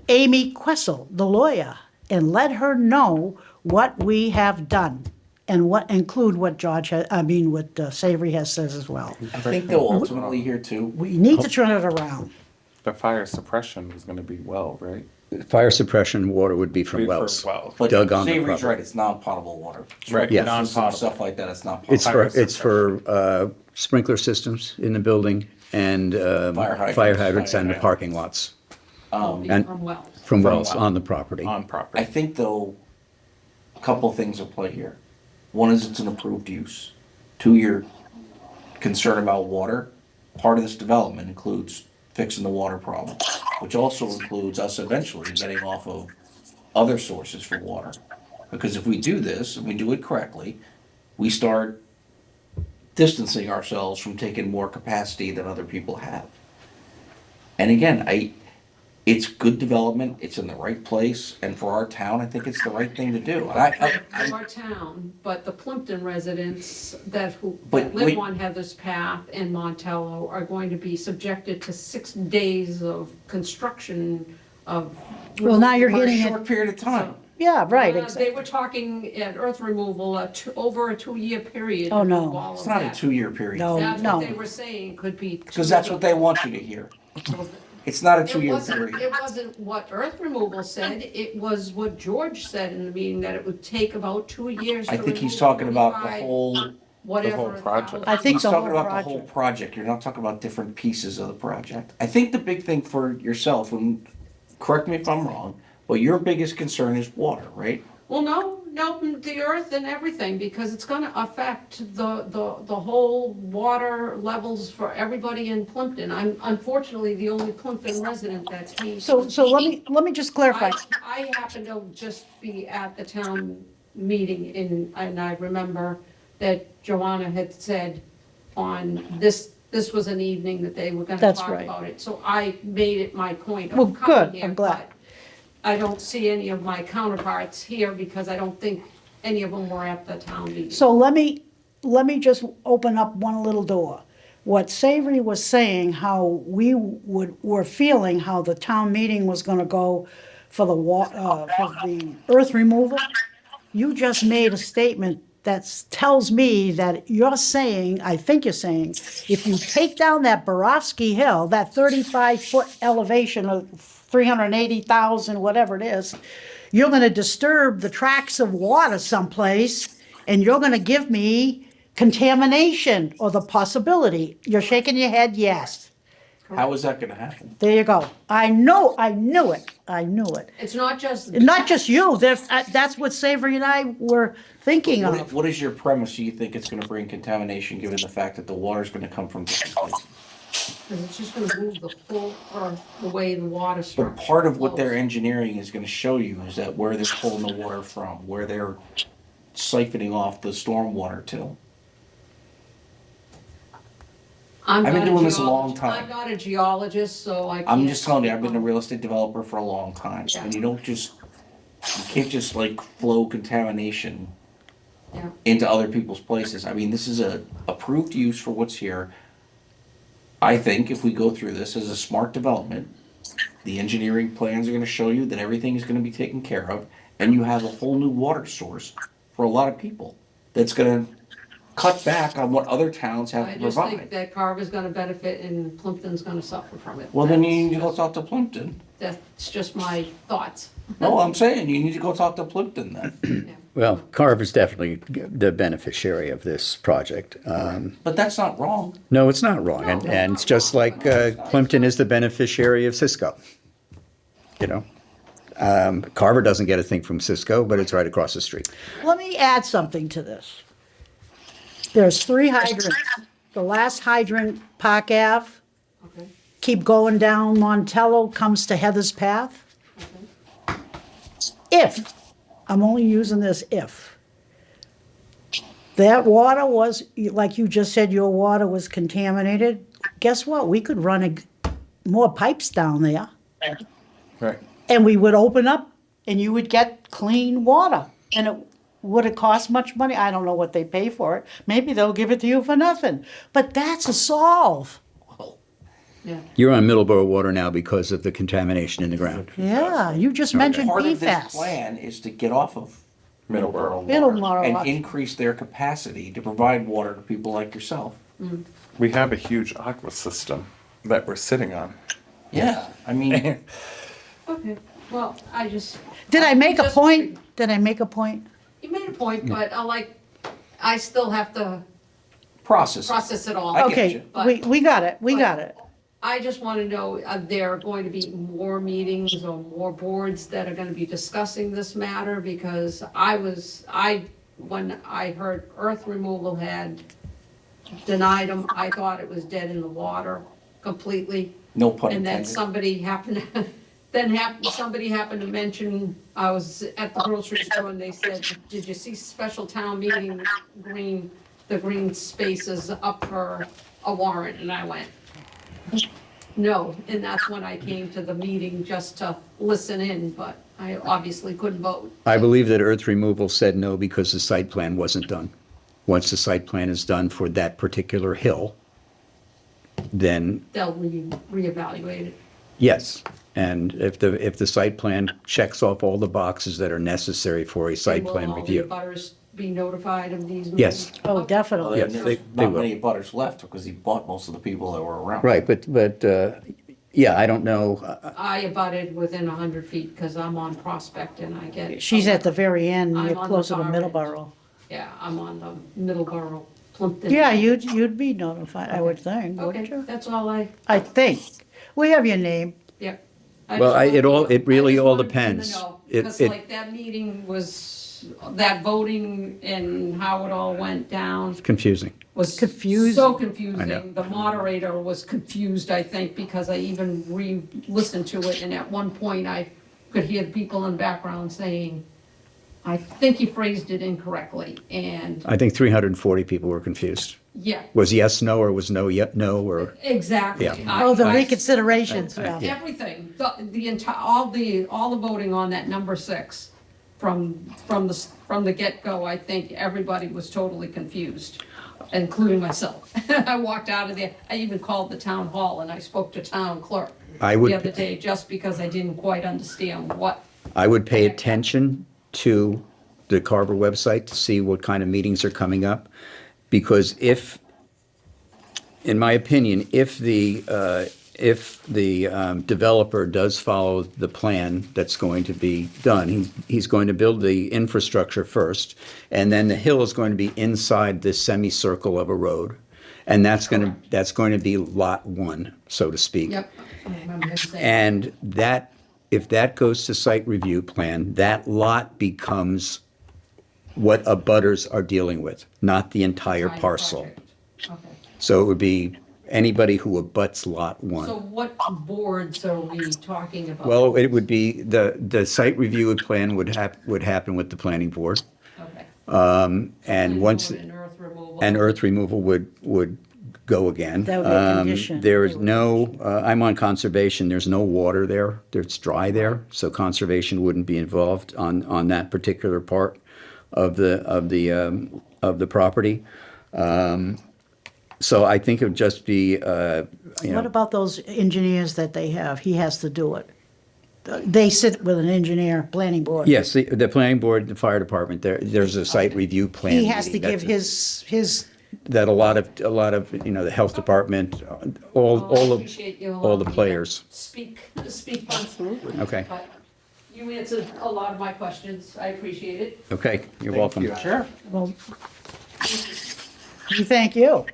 Amy Questle, the lawyer, and let her know what we have done and include what what Savory has says as well. I think they'll ultimately hear too. We need to turn it around. The fire suppression is gonna be well, right? Fire suppression water would be from Be for wells. wells. But Dug on the Savory's property. right, it's non-potable water. Right, Yeah. non-potable. Stuff like that, it's not potable. It's for sprinkler systems in the building and hydrants. fire hydrants and the parking lots And- From wells. from From wells well. on the property. On I property. think though, a couple things at play here. One is it's an approved use. Two, you're concern about water, part of this development includes fixing the water problem, which also includes us eventually getting off of other sources for water. Because if we do this, and we do it correctly, we start distancing ourselves from taking more capacity than other people have. And again, it's good development, it's in the right place, and for our town, I think it's the right thing to do. And For our town, but the Plimpton residents that But live wait. on Heather's Path and Montello are going to be subjected to 6 days of construction of. Well, now you're For a getting it, short period of time. yeah, right, They exactly. were talking at earth removal, over a 2-year period. Oh, to no. move all It's of not a that. 2-year period. No. That's what they were saying, could be. Because that's what they want you to hear. It's not a 2-year period. It wasn't what earth removal said, it was what George said in the meeting, that it would take about 2 years to I think he's remove talking about the 45, whole, whatever. project. I think he's the talking whole about the whole project. project. You're not talking about different pieces of the project. I think the big thing for yourself, and correct me if I'm wrong, but your biggest concern is water, right? Well, no, the earth and everything, because it's gonna affect the whole water levels for everybody in Plimpton. I'm unfortunately the only Plimpton resident that came. So let me just clarify. I happen to just be at the town meeting and I remember that Joanna had said on this was an evening that they were gonna That's talk right. about it. So I made it my point Well, of coming good, here. I'm glad. but I don't see any of my counterparts here because I don't think any of them were at the town meeting. So let me just open up one little door. What Savory was saying, how we were feeling how the town meeting was gonna go for the earth removal, you just made a statement that tells me that you're saying, I think you're saying, if you take down that Borofsky Hill, that 35-foot elevation of 380,000, whatever it is, you're gonna disturb the tracks of water someplace, and you're gonna give me contamination or the possibility. You're shaking your head, yes. How is that gonna happen? There you go. I knew it. It's not just. Not just you, that's what Savory and I were thinking of. What is your premise? Do you think it's gonna bring contamination, given the fact that the water's gonna come from different places? Because it's just gonna move the whole earth the way the water But starts. part of what their engineering is gonna show you is that where they're pulling the water from, where they're siphoning off the stormwater to. I've been doing this a long time. I'm not a geologist, so I can't. I'm just telling you, I've speak been a on- real estate developer for a long time, Yeah. and you can't just like flow contamination Yeah. into other people's places. I mean, this is a approved use for what's here. I think if we go through this as a smart development, the engineering plans are gonna show you that everything is gonna be taken care of, and you have a whole new water source for a lot of people. That's gonna cut back on what other towns have I to just think provide. that Carver's gonna benefit and Plimpton's gonna suffer from it. Well, then you need to That's go just- talk to Plimpton. That's just my thoughts. No, I'm saying you need to go talk to Plimpton then. Yeah. Well, Carver's definitely the beneficiary of this project. But that's not wrong. No, it's not wrong, and it's just like Plimpton is the beneficiary of Cisco. You know, Carver doesn't get a thing from Cisco, but it's right across the street. Let me add something to this. There's 3 hydrants. The last hydrant, Park Ave, Okay, keep going down Montello, comes to Heather's Path. okay. If, I'm only using this if, that water was, like you just said, your water was contaminated, guess what? We could run more pipes down there, Right. and we would open up, and you would get clean water. And would it cost much money? I don't know what they pay for it. Maybe they'll give it to you for nothing. But that's a solve. Yeah. You're on Middleborough water now because of the contamination in the ground. Yeah, you just mentioned Part of this PFAS. plan is to get off of Middleborough. Middleborough. and increase their capacity to provide water to people like yourself. We have a huge aqua system that we're sitting on. Yeah, I mean, Okay, well, I just. Did I make a just- point? Did I make a point? You made a point, but I still have to process. process it all. I get Okay, you. we got it, we got it. I just want to know, are there going to be more meetings or more boards that are going to be discussing this matter? Because when I heard earth removal had denied them. I thought it was dead in the water completely. No pun And then intended. somebody happened, somebody happened to mention, I was at the grocery store and they said, did you see special town meeting the green spaces up for a warrant? And I went, no, and that's when I came to the meeting just to listen in, but I obviously couldn't vote. I believe that earth removal said no because the site plan wasn't done. Once the site plan is done for that particular hill, then They'll reevaluate it. yes. And if the site plan checks off all the boxes that are necessary for a site plan And will all review. the abutters be notified of these? Yes. meetings? Oh, Okay. Well, definitely. Yes, there's they not will. many butters left because he bought most of the people that were around. Right, but yeah, I don't know. I abutted within 100 feet because I'm on Prospect and I get. She's at the very end, I'm you're on the closer to far end. Middleborough. Yeah, I'm on the Middleborough, Plimpton. Yeah, you'd be notified, I would think, wouldn't Okay, you? that's all I think. We have your name. yeah. Well, it really all depends. Because It- like that meeting was, that voting and how it all went down Confusing. was Confusing. so I know. confusing. The moderator was confused, I think, because I even re-listened to it, and at one point I could hear people in the background saying, I think you phrased it incorrectly, and I think 340 people were confused. yeah, Was yes, no, or was no, yet no, or, exactly. Yeah. I- Oh, the I- reconsiderations, yeah. Everything, the entire, all the voting on that number 6, from the get-go, I think everybody was totally confused, including myself. I walked out of there, I even called the town hall and I spoke to town clerk I would- the other day, just because I didn't quite understand what, I would pay attention to the Carver website to see what kind of meetings are coming up. Because in my opinion, if the developer does follow the plan that's going to be done, he's going to build the infrastructure first, and then the hill is going to be inside this semicircle of a road. And that's going to be lot 1, so to speak. yep, I remember him saying. And that, if that goes to site review plan, that lot becomes what abutters are dealing with, not the entire Entire parcel. project. Okay. So it would be anybody who abuts lot So 1. what boards are we talking about? Well, it would be, the site review plan would happen with the planning board. Okay. And once, And earth removal. and earth removal would go again. That would be a condition. There is no, I'm on conservation, there's no water there, it's dry there, so conservation wouldn't be involved on that particular part of the property. So I think it would just be, you What know, about those engineers that they have? He has to do it. They sit with an engineer, planning board. yes, the planning board, the fire department, there's a site review plan. He has to meeting. give That's his, that a lot of, you know, the health department, all Well, I of, appreciate you all allowing the me to players. Speak on. Okay, But you answered a lot of my questions. I appreciate it. okay, you're welcome. Sure. well, we thank you.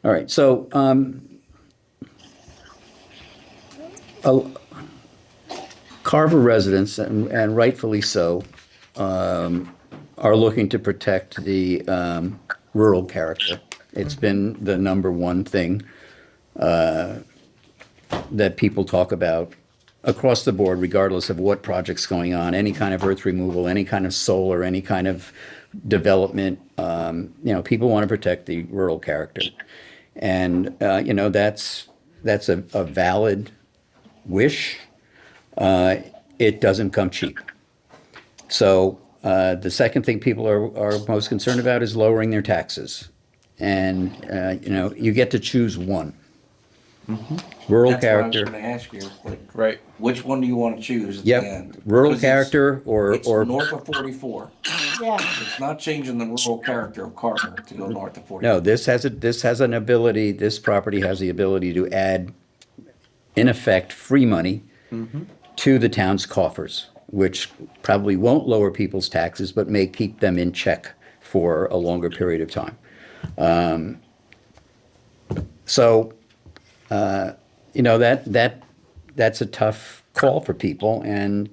All right, so, Carver residents, and rightfully so, are looking to protect the rural character. It's been the number one thing that people talk about across the board, regardless of what project's going on, any kind of earth removal, any kind of solar, any kind of development. You know, people want to protect the rural character. And, you know, that's a valid wish. It doesn't come cheap. So the second thing people are most concerned about is lowering their taxes. And, you know, you get to choose one. Rural That's what I was character. gonna ask you, like, Right. which one do you wanna choose at the Yep, end? rural 'Cause character or It's north of 44. Yeah, It's not changing the rural character of Carver to go north of 44. no, this has an ability, this property has the ability to add, in effect, free money to the town's coffers, which probably won't lower people's taxes, but may keep them in check for a longer period of time. So, you know, that's a tough call for people, and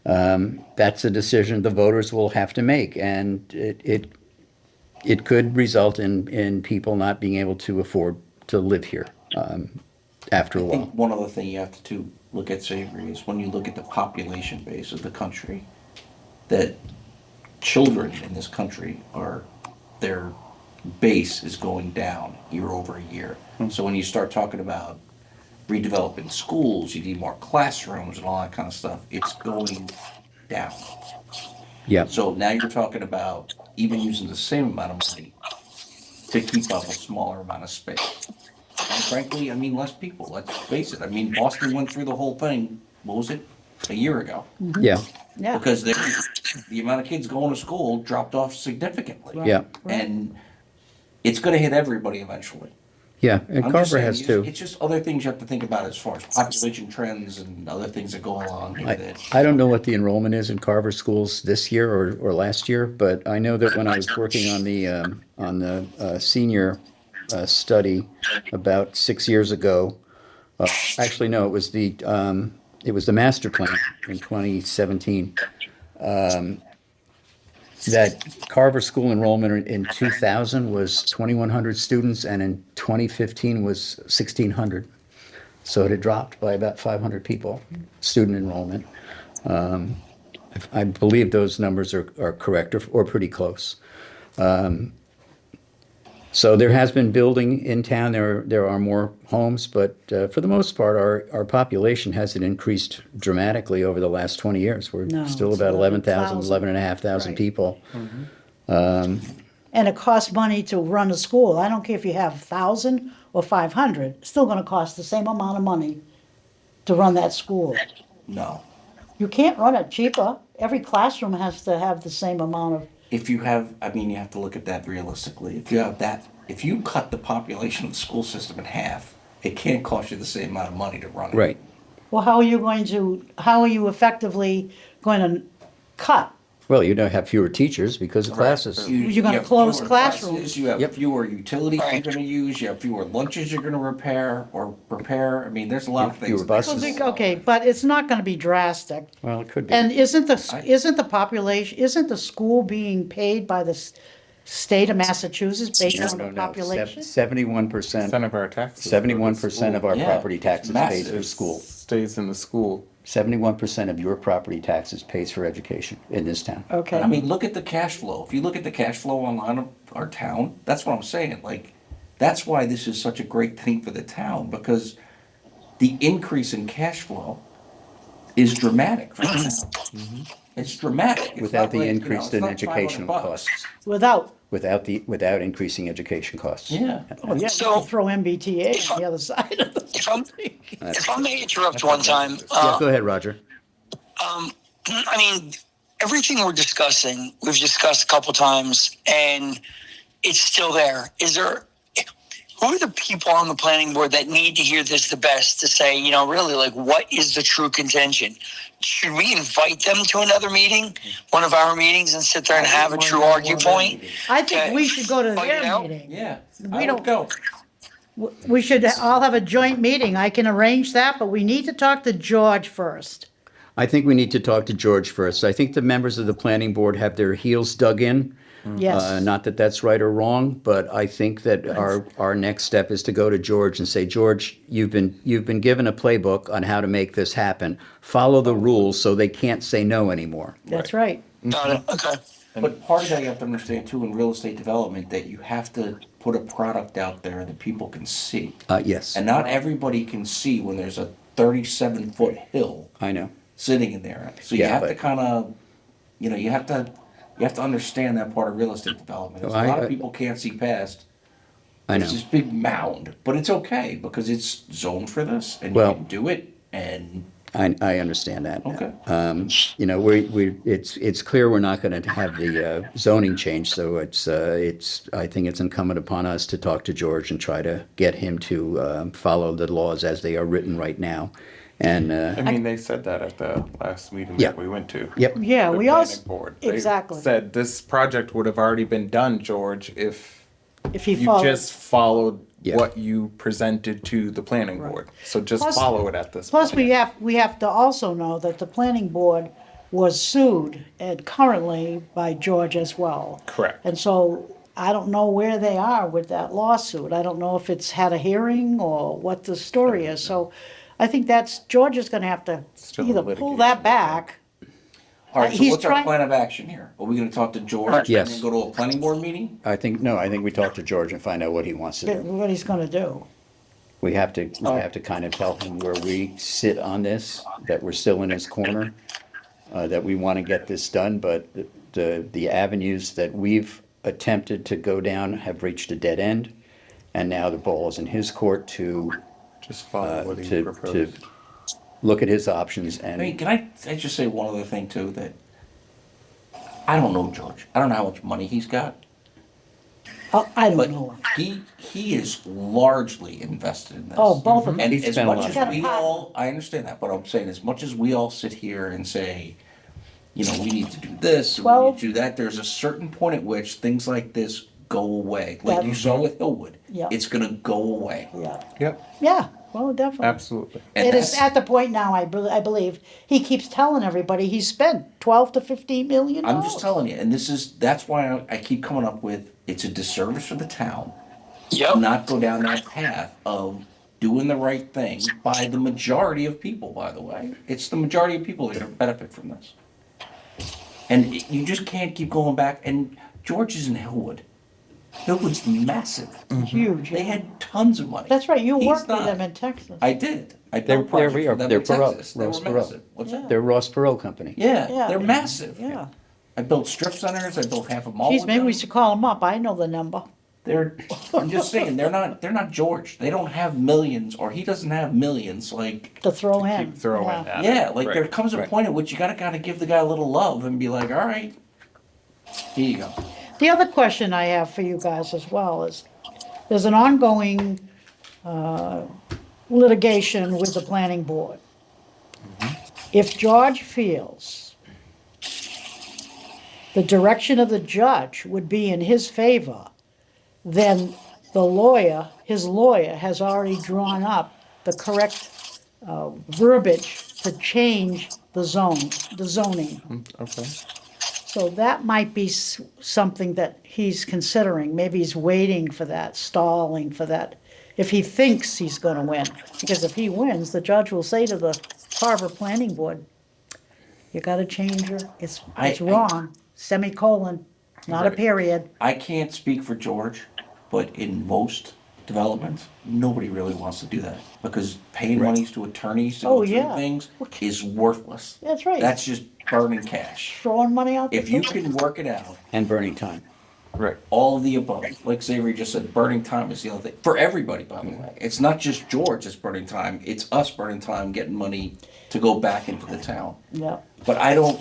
that's a decision the voters will have to make. And it could result in people not being able to afford to live here after a I while. think one other thing you have to look at, Savory, is when you look at the population base of the country, that children in this country are, their base is going down year over year. So when you start talking about redeveloping schools, you need more classrooms and all that kind of stuff, it's going down. Yeah, So now you're talking about even using the same amount of money to keep up a smaller amount of space. And frankly, I mean, less people, let's face it. I mean, Boston went through the whole thing, what was it, a year ago? yeah, Yeah. Because the amount of kids going to school dropped off significantly. yeah, And it's gonna hit everybody eventually. yeah. And I'm just Carver saying, has too. it's just other things you have to think about as far as population trends and other things that go along here that. I don't know what the enrollment is in Carver schools this year or last year, but I know that when I was working on the senior study about 6 years ago, actually no, it was the master plan in 2017. That Carver school enrollment in 2000 was 2,100 students, and in 2015 was 1,600. So it had dropped by about 500 people, student enrollment. I believe those numbers are correct or pretty close. So there has been building in town. There are more homes, but for the most part, our population hasn't increased dramatically over the last 20 years. We're No, still it's about 11,000. 11,500 Right. people. And it costs money to run a school. I don't care if you have 1,000 or 500, it's still gonna cost the same amount of money to run that school. No. You can't run it cheaper. Every classroom has to have the same amount of, If you have, I mean, you have to look at that realistically. If you have that, if you cut the population of the school system in half, it can't cost you the same amount of money to run it. Right. well, how are you effectively going to cut? Well, you don't have fewer teachers because of classes. You're gonna have close fewer classrooms. classes, You have Yep. fewer utilities you're Right. gonna use, you have fewer lunches you're gonna repair or prepare. I mean, there's a lot of things. Fewer that go buses. along with Okay, it. but it's not gonna be drastic. Well, it could be. And isn't the population, isn't the school being paid by the state of Massachusetts based on the population? 71%. Percent of our taxes. go to 71% of school. our Yeah, property it's taxes pays massive. for school. Stays in the school. 71% of your property taxes pays for education in this town. Okay. I mean, look at the cash flow. If you look at the cash flow online of our town, that's what I'm saying. Like, that's why this is such a great thing for the town, because the increase in cash flow is dramatic for the town. It's dramatic. It's Without not the like, increase it's in not educational $500. costs. Without Increasing education costs. Yeah. Oh, yeah, you So- could throw MBTA on the other side of the. If I may interrupt one time, Yeah, go ahead, Roger. I mean, everything we're discussing, we've discussed a couple times, and it's still there. Who are the people on the planning board that need to hear this the best to say, really, like, what is the true contention? Should we invite them to another meeting, one of our meetings, and sit there and have a true argue point? I think we should go to Fight it their out? meeting. Yeah. We I don't- would go. We should all have a joint meeting. I can arrange that, but we need to talk to George first. I think we need to talk to George first. I think the members of the planning board have their heels dug in. Yes. Not that that's right or wrong, but I think that our next step is to go to George and say, George, you've been given a playbook on how to make this happen. Follow the rules so they can't say no anymore. That's right. Got it. Okay. But part of that you have to understand too in real estate development, that you have to put a product out there that people can see. Yes, And not everybody can see when there's a 37-foot hill I know. sitting in there. So you Yeah, have to but- kind of, you have to understand that part of real estate development. There's Well, a lot I- of people can't see past. I There's know. this big mound, but it's okay because it's zoned for this and Well- you can do it and, I understand that. okay. It's clear we're not going to have the zoning change, so I think it's incumbent upon us to talk to George and try to get him to follow the laws as they are written right now. And, I mean, they said that at the last meeting Yeah. that we went to. yep, Yeah, The we planning also, board. They exactly. said this project would have already been done, George, if If he you follows. just followed Yeah. what you presented to the planning board. So just Plus- follow it at this Plus, point. we have to also know that the planning board was sued and currently by George as well. Correct. And so I don't know where they are with that lawsuit. I don't know if it's had a hearing or what the story is. So I think George is gonna have to Still either litigation, pull I that think. back. All right, so He's what's our trying- plan of action here? Are we gonna talk to George and Yes. then go to a planning board meeting? I think we talk to George and find out what he wants to do. What he's gonna do. We have to kind of tell him where we sit on this, that we're still in his corner, that we want to get this done, but the avenues that we've attempted to go down have reached a dead end, and now the ball is in his court to Just follow what he to proposed. look at his options I mean, and can I just say one other thing too, that I don't know George. I don't know how much money he's got, I don't but know. he is largely invested in this. Oh, both of them. And He's as spent a much lot. as Got a we partner. all, I understand that, but I'm saying as much as we all sit here and say, you know, we need to do this, we need 12. to do that, there's a certain point at which things like this go away. Like you That- saw with Hillwood, Yeah. it's gonna go away. Yeah, Yep, yeah, well, definitely. absolutely. And It is that's- at the point now, I believe, he keeps telling everybody he's spent 12 to 15 million dollars. I'm just telling you, and that's why I keep coming up with, it's a disservice for the town Yep. not go down that path of doing the right thing by the majority of people, by the way. It's the majority of people that are gonna benefit from this. And you just can't keep going back, and George is in Hillwood. Hillwood's massive. Huge, They yeah. had tons of money. That's right, you He's worked with not. them in Texas. I did. I They're- built projects they're- for them they're in Perot, Texas. They were Ross Perot. massive. What's Yeah. that? their Ross Perot company. Yeah, Yeah. they're massive. Yeah. I built strip centers, I built half a mall. Geez, with maybe we them. should call him up, I know the number. I'm just saying, they're not George. They don't have millions, or he doesn't have millions, like, To throw in. Keep throwing Yeah. at it. yeah, like there Right. comes a Right. point at which you gotta kinda give the guy a little love and be like, all right, here you go. The other question I have for you guys as well is, there's an ongoing litigation with the planning board. If George feels the direction of the judge would be in his favor, then his lawyer has already drawn up the correct verbiage to change the zoning. Okay. So that might be something that he's considering. Maybe he's waiting for that, stalling for that, if he thinks he's gonna win. Because if he wins, the judge will say to the Carver Planning Board, you gotta change it's I- wrong, semicolon, not a Right. period. I can't speak for George, but in most developments, nobody really wants to do that, because paying Right. monies to attorneys to Oh, go through yeah. things is worthless. That's right. That's just burning cash. Throwing money out the If you door. can work it out, And burning time. Right. all of the above. Like Xavier just said, burning time is the other thing. For everybody, by the way. It's not just George that's burning time, it's us burning time, getting money to go back into the town. Yeah, But I don't,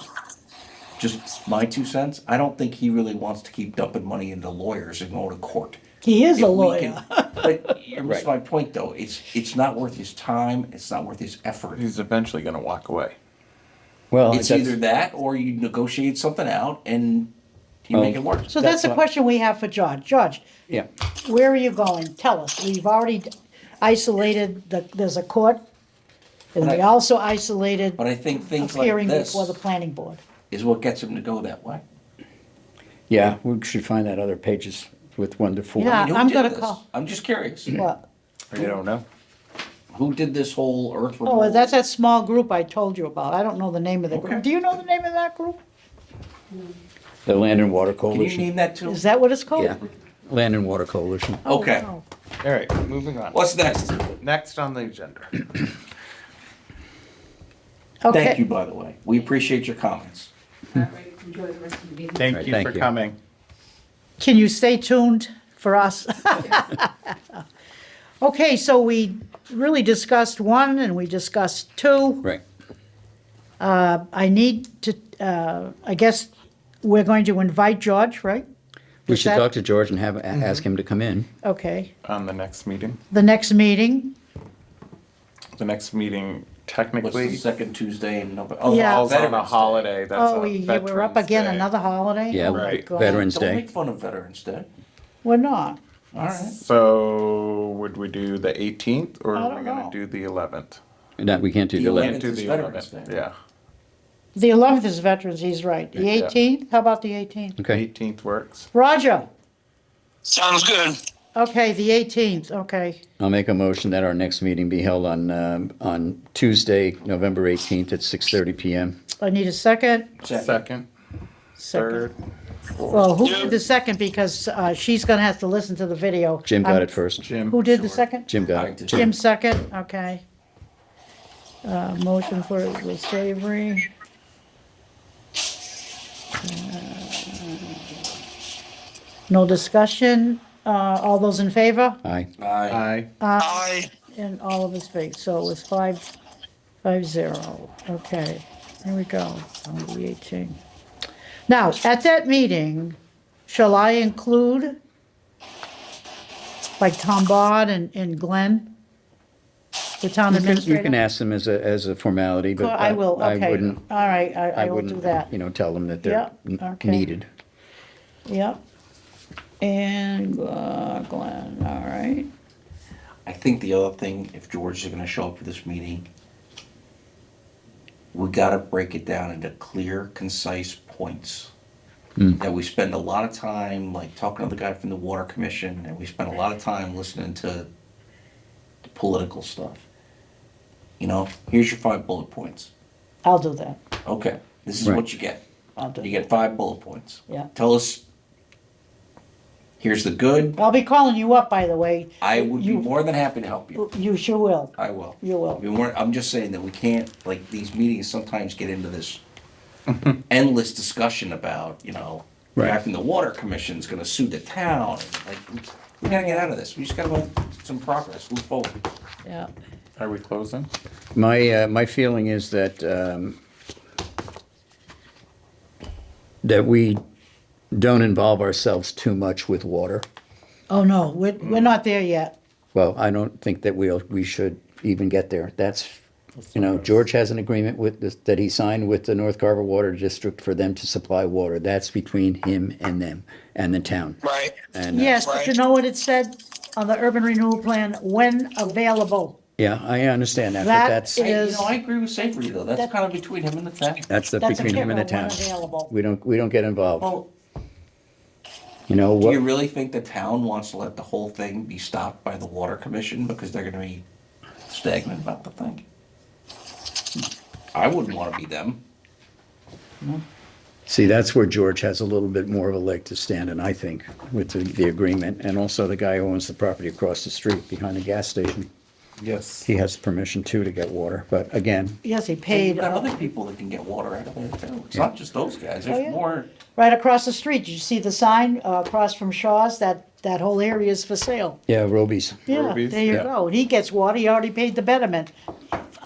just my 2 cents, I don't think he really wants to keep dumping money into lawyers and going to court. he is a If we lawyer. can- But here's Right. my point though, it's not worth his time, it's not worth his effort. He's eventually gonna walk away. Well, It's that's- either that or you negotiate something out and you make it work. So that's the what- question we have for George. George, Yeah, where are you going? Tell us. We've already isolated, there's a court, and we also isolated But I think things like appearing this before the planning board. is what gets him to go that way. yeah, we should find that other pages with 1 to 4. Yeah. I mean, who I'm did gonna this? call- I'm just curious. What? I don't know. Who did this whole earth Oh, removal? that's that small group I told you about. I don't know the name of the Okay. group. Do you know the name of that group? The Land and Water Can you Coalition. name that too? Is that what it's called? Yeah, Land and Water Coalition. Oh, Okay. wow. All right, moving on. What's next? Next on the agenda. Okay. Thank you, by the way. We appreciate your comments. Enjoy the rest of the meeting. Thank Right, you thank for you. coming. Can you stay tuned for us? Okay, so we really discussed 1 and we discussed 2. Right. I need to, I guess we're going to invite George, right? We Is should that- talk to George and ask him to come in. Okay. On the next meeting. The next meeting, The next meeting What's technically the second Tuesday in November? Yeah. falls on a Veterans Day. holiday. That's oh, a we're up Veterans again, Day. another holiday? Yeah, Oh my right. God. Veterans Don't Day. make fun of Veterans Day. We're not. All right. So would we do the 18th or I are don't we gonna know. do the 11th? No, we can't do The the 11th. 11th. Can't do is the Veterans 11th. Day. Yeah. The 11th is Veterans, he's right. The Yeah. 18th, how about the 18th? Okay. 18th works. Roger, Sounds good. Okay, the 18th, okay. I'll make a motion that our next meeting be held on Tuesday, November 18th at 6:30 PM. I need a second. Second, third, fourth. Well, who Yeah. did the second? Because she's gonna have to listen to the video. Jim got it first. Jim. Who did the second? Jim got I it. did. Jim second, okay. Motion for the Savory. No discussion, all those in favor? Aye. Aye. Aye. And all of us face, so it was 5-0, okay, here we go, on the 18th. Now, at that meeting, shall I include, like Tom Bod and Glenn, the town You can administrator? ask them as a formality, but I will, I okay, wouldn't, all right, I I will do wouldn't, that, tell them that they're Yeah, okay. needed. yep. And Glenn, all right, I think the other thing, if George is gonna show up for this meeting, we gotta break it down into clear, concise points. That we spend a lot of time, like, talking to the guy from the Water Commission, and we spend a lot of time listening to the political stuff. You know, here's your 5 bullet points. I'll do that, Okay, this is Right. what you get. I'll do You that, get 5 bullet points. yeah. Tell us, here's the good. I'll be calling you up, by the way. I would be You- more than happy to help you. You sure will, I will. you will. I'm just saying that we can't, like, these meetings sometimes get into this endless discussion about, the guy Right. from the Water Commission's gonna sue the town. Like, we gotta get out of this. We just gotta make some progress, move forward. Yeah, Are we closing? My feeling is that, that we don't involve ourselves too much with water. oh no, we're not there yet. Well, I don't think that we should even get there. That's, George has an agreement that he signed with the North Carver Water District for them to supply water. That's between him and them and the town. Right. And, Yes, but you know what it said on the urban renewal plan, when available. yeah, I understand that, but That that's, is- I agree with Savory, though. That's kind of between him and the town. that's That's a between him and the kicker, when town. available. We don't get involved. Well, You know do you what? really think the town wants to let the whole thing be stopped by the Water Commission because they're gonna be stagnant about the thing? I wouldn't wanna be them. See, that's where George has a little bit more of a leg to stand in, I think, with the agreement. And also the guy who owns the property across the street behind the gas station. Yes. He has permission too to get water, but again, Yes, he You've paid, got other people that can get water out of there too. It's not just those guys. Oh, yeah. There's more. right across the street, did you see the sign, across from Shaw's, that whole area is for sale? yeah, Roby's. Yeah, Rubies? there you Yeah. go, and he gets water, he already paid the betterment,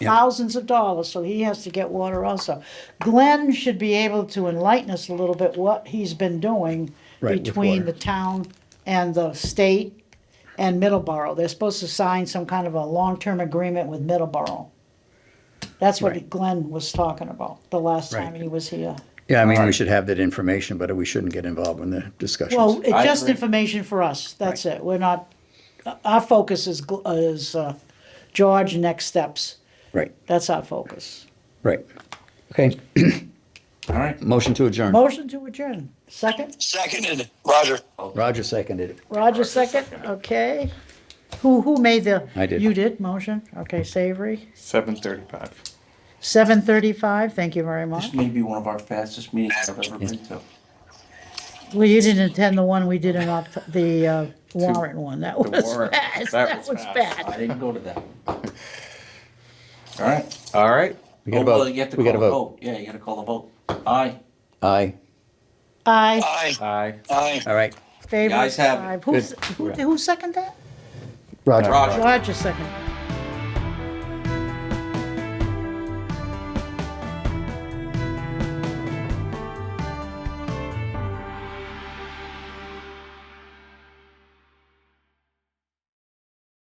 thousands of dollars, so he has to get water also. Glenn should be able to enlighten us a little bit what he's been doing Right, with between water. the town and the state and Middleborough. They're supposed to sign some kind of a long-term agreement with Middleborough. That's what Right. Glenn was talking about the last time Right. he was here. Yeah, I mean, we Alright. should have that information, but we shouldn't get involved in the discussions. Well, it's I just agree. information for us, that's it. We're not, our focus is George, next steps. Right, That's our focus. right. Okay, All right. motion to adjourn. Motion to adjourn. Second? Seconded. Roger. Roger seconded it. Roger second, okay. Who made the? I did. You did, motion? Okay, Savory. 7:35. 7:35, thank you very much. This may be one of our fastest meetings I've ever been to. Well, you didn't attend the one we did in the warrant one. That was warrant. fast, That that was was fast. I bad. didn't go to that one. All right. All right. We got a well, vote. you have to We call got a a vote. vote. Yeah, you gotta call a vote. Aye. Aye. Aye, Aye. Aye. Aye. All right. favor. ayes have it. Who seconded that? Roger. Roger. Roger second.